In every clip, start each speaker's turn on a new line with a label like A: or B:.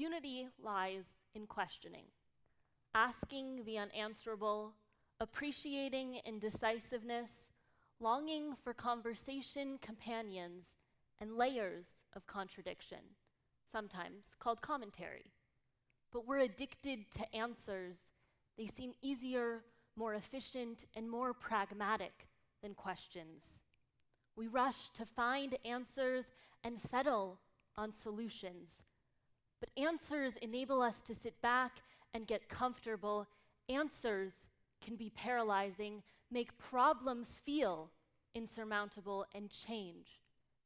A: Unity lies in questioning, asking the unanswerable, appreciating indecisiveness, longing for conversation companions and layers of contradiction, sometimes called commentary. But we're addicted to answers. They seem easier, more efficient, and more pragmatic than questions. We rush to find answers and settle on solutions. But answers enable us to sit back and get comfortable. Answers can be paralyzing, make problems feel insurmountable, and change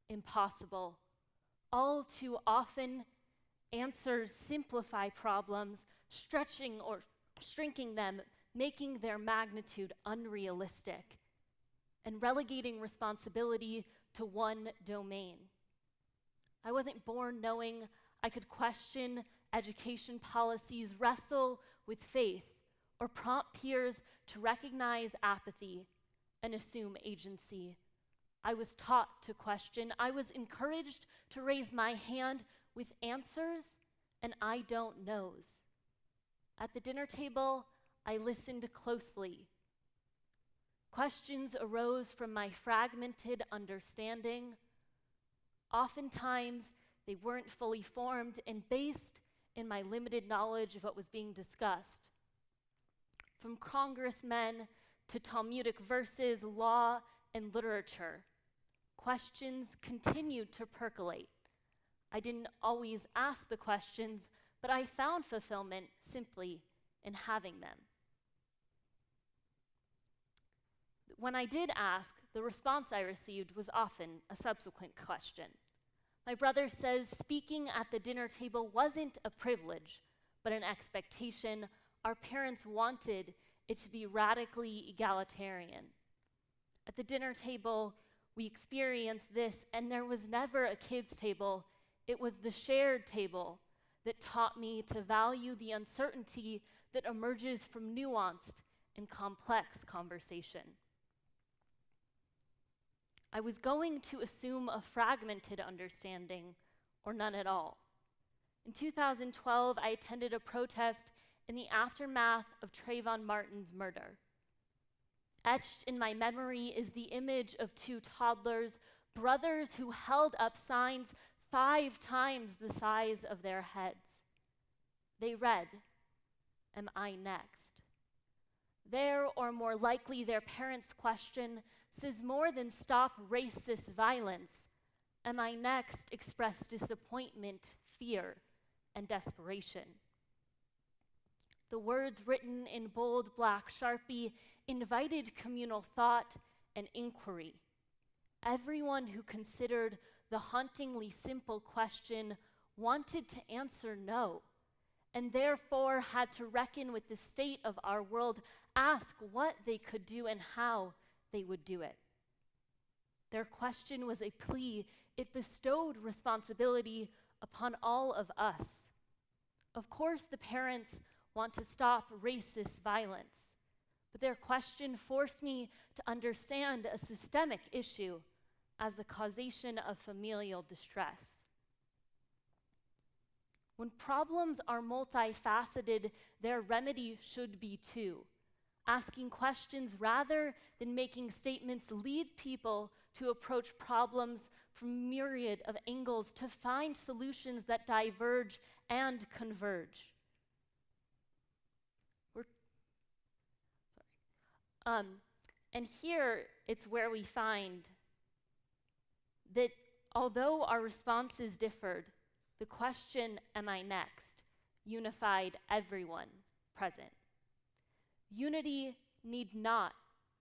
A: impossible. All too often, answers simplify problems, stretching or shrinking them, making their magnitude unrealistic, and relegating responsibility to one domain. I wasn't born knowing I could question education policies, wrestle with faith, or prompt peers to recognize apathy and assume agency. I was taught to question. I was encouraged to raise my hand with answers and I don't knows. At the dinner table, I listened closely. Questions arose from my fragmented understanding. Oftentimes, they weren't fully formed and based in my limited knowledge of what was being discussed. From congressmen to Talmudic verses, law, and literature, questions continued to percolate. I didn't always ask the questions, but I found fulfillment simply in having them. When I did ask, the response I received was often a subsequent question. My brother says speaking at the dinner table wasn't a privilege, but an expectation. Our parents wanted it to be radically egalitarian. At the dinner table, we experienced this, and there was never a kids' table. It was the shared table that taught me to value the uncertainty that emerges from nuanced and complex conversation. I was going to assume a fragmented understanding or none at all. In 2012, I attended a protest in the aftermath of Trayvon Martin's murder. Etched in my memory is the image of two toddlers, brothers who held up signs 5 times the size of their heads. They read, "Am I next?" Their, or more likely their parents' question, says more than "stop racist violence." "Am I next?" expressed disappointment, fear, and desperation. The words written in bold black Sharpie invited communal thought and inquiry. Everyone who considered the hauntingly simple question wanted to answer no, and therefore had to reckon with the state of our world, ask what they could do and how they would do it. Their question was a plea. It bestowed responsibility upon all of us. Of course, the parents want to stop racist violence, but their question forced me to understand a systemic issue as the causation of familial distress. When problems are multifaceted, their remedy should be too. Asking questions rather than making statements lead people to approach problems from a myriad of angles to find solutions that diverge and converge. And here it's where we find that although our responses differed, the question, "Am I next?" unified everyone present. Unity need not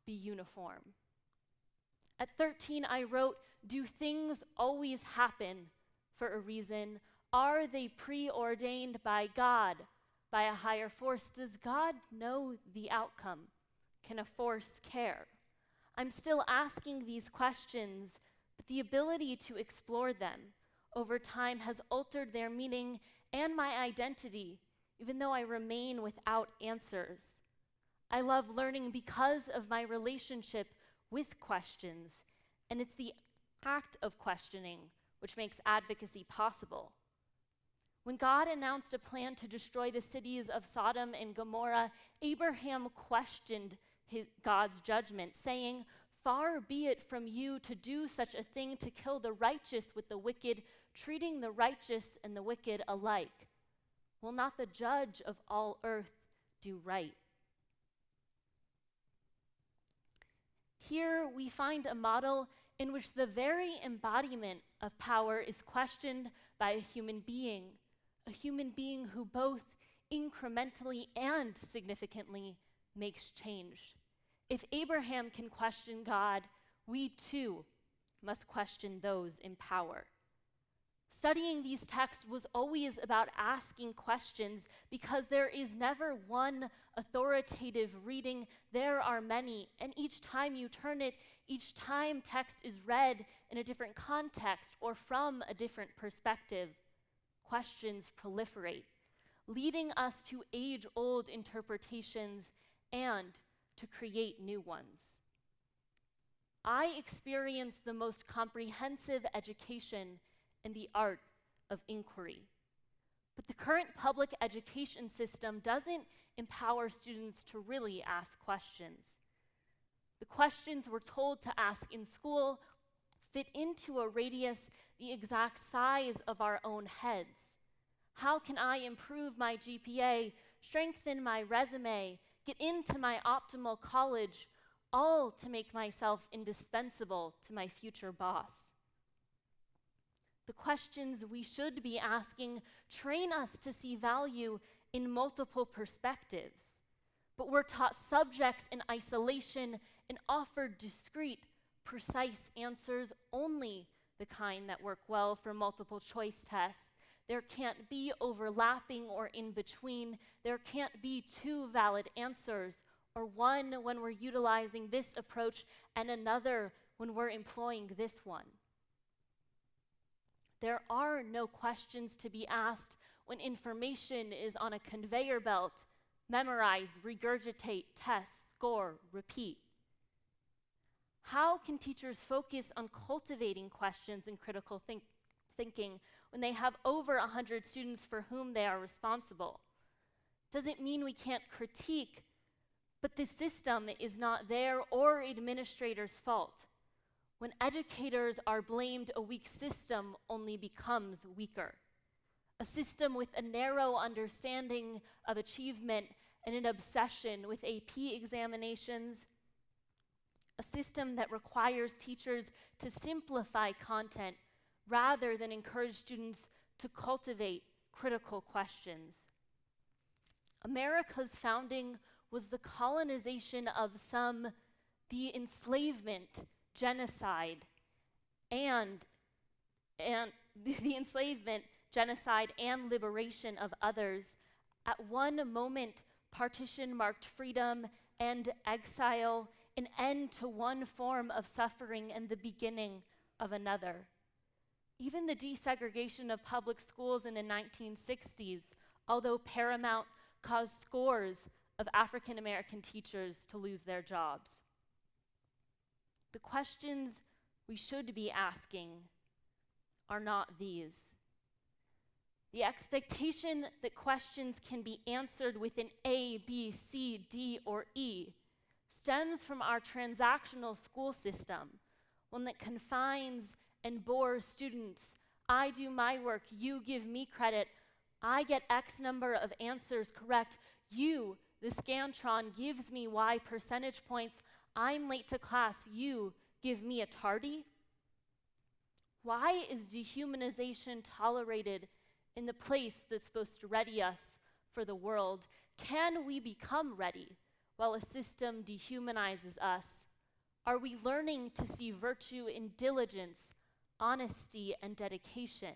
A: be uniform. At 13, I wrote, "Do things always happen for a reason? Are they preordained by God, by a higher force? Does God know the outcome? Can a force care?" I'm still asking these questions, but the ability to explore them over time has altered their meaning and my identity, even though I remain without answers. I love learning because of my relationship with questions, and it's the act of questioning which makes advocacy possible. When God announced a plan to destroy the cities of Sodom and Gomorrah, Abraham questioned God's judgment, saying, "Far be it from you to do such a thing, to kill the righteous with the wicked, treating the righteous and the wicked alike. Will not the judge of all earth do right?" Here we find a model in which the very embodiment of power is questioned by a human being who both incrementally and significantly makes change. If Abraham can question God, we too must question those in power. Studying these texts was always about asking questions, because there is never one authoritative reading. There are many, and each time you turn it, each time text is read in a different context or from a different perspective, questions proliferate, leading us to age-old interpretations and to create new ones. I experienced the most comprehensive education in the art of inquiry. But the current public education system doesn't empower students to really ask questions. The questions we're told to ask in school fit into a radius the exact size of our own heads. How can I improve my GPA, strengthen my resume, get into my optimal college, all to make myself indispensable to my future boss? The questions we should be asking train us to see value in multiple perspectives, but we're taught subjects in isolation and offered discrete, precise answers, only the kind that work well for multiple choice tests. There can't be overlapping or in between. There can't be two valid answers, or one when we're utilizing this approach and another when we're employing this one. There are no questions to be asked when information is on a conveyor belt: memorize, regurgitate, test, score, repeat. How can teachers focus on cultivating questions and critical thinking when they have over 100 students for whom they are responsible? Doesn't mean we can't critique, but the system is not their or administrators' fault. When educators are blamed, a weak system only becomes weaker. A system with a narrow understanding of achievement and an obsession with AP examinations. A system that requires teachers to simplify content rather than encourage students to cultivate critical questions. America's founding was the colonization of some, the enslavement, genocide, and the enslavement, genocide, and liberation of others. At one moment, partition marked freedom and exile, an end to one form of suffering and the beginning of another. Even the desegregation of public schools in the 1960s, although paramount, caused scores of African American teachers to lose their jobs. The questions we should be asking are not these. The expectation that questions can be answered with an A, B, C, D, or E stems from our transactional school system, one that confines and bores students. I do my work, you give me credit, I get X number of answers correct, you, the Scantron, gives me Y percentage points, I'm late to class, you give me a tardy? Why is dehumanization tolerated in the place that's supposed to ready us for the world? Can we become ready while a system dehumanizes us? Are we learning to see virtue in diligence, honesty, and dedication?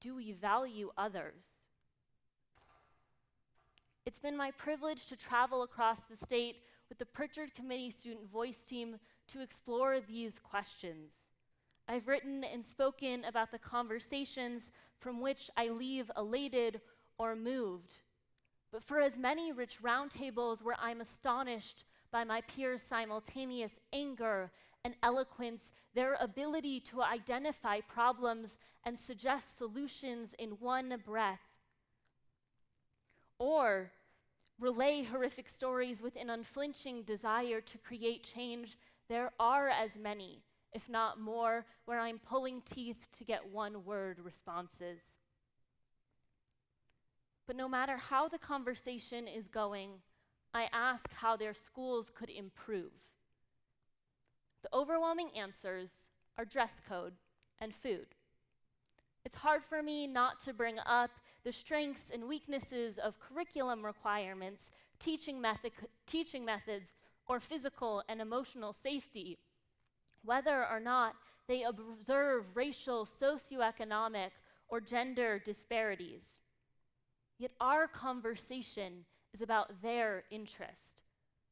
A: Do we value others? It's been my privilege to travel across the state with the Pritchard Committee Student Voice Team to explore these questions. I've written and spoken about the conversations from which I leave elated or moved. But for as many rich roundtables where I'm astonished by my peers' simultaneous anger, and eloquence their ability to identify problems and suggest solutions in one breath. Or relay horrific stories with an unflinching desire to create change, there are as many, if not more, where I'm pulling teeth to get one-word responses. But no matter how the conversation is going, I ask how their schools could improve. The overwhelming answers are dress code and food. It's hard for me not to bring up the strengths and weaknesses of curriculum requirements, teaching methods, or physical and emotional safety, whether or not they observe racial, socioeconomic, or gender disparities. Yet our conversation is about their interest.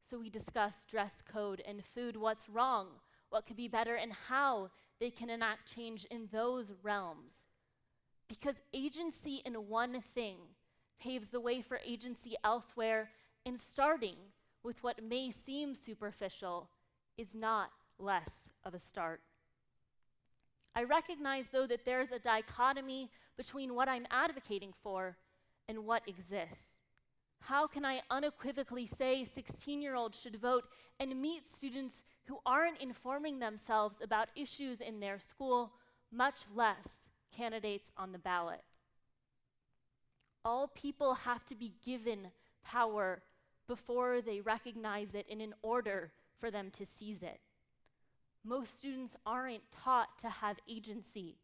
A: So we discuss dress code and food, what's wrong, what could be better, and how they can enact change in those realms. Because agency in one thing paves the way for agency elsewhere, and starting with what may seem superficial is not less of a start. I recognize, though, that there's a dichotomy between what I'm advocating for and what exists. How can I unequivocally say 16-year-olds should vote and meet students who aren't informing themselves about issues in their school, much less candidates on the ballot? All people have to be given power before they recognize it and in order for them to seize it. Most students aren't taught to have agency,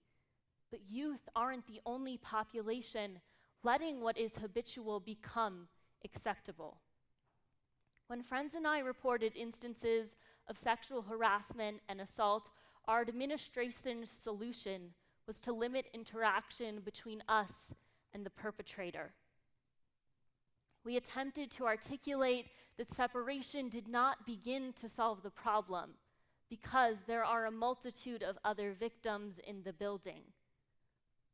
A: but youth aren't the only population letting what is habitual become acceptable. When friends and I reported instances of sexual harassment and assault, our administration's solution was to limit interaction between us and the perpetrator. We attempted to articulate that separation did not begin to solve the problem because there are a multitude of other victims in the building.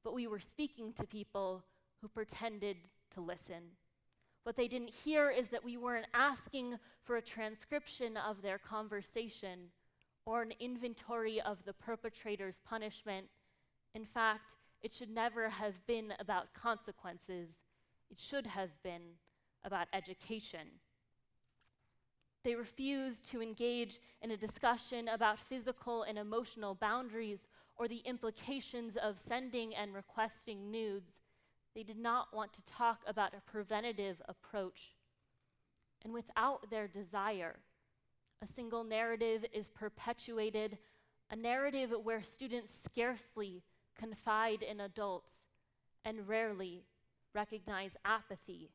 A: But we were speaking to people who pretended to listen. What they didn't hear is that we weren't asking for a transcription of their conversation or an inventory of the perpetrator's punishment. In fact, it should never have been about consequences. It should have been about education. They refused to engage in a discussion about physical and emotional boundaries or the implications of sending and requesting nudes. They did not want to talk about a preventative approach. And without their desire, a single narrative is perpetuated, a narrative where students scarcely confide in adults and rarely recognize apathy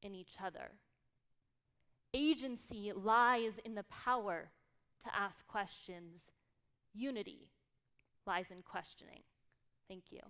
A: in each other. Agency lies in the power to ask questions. Unity lies in questioning. Thank you.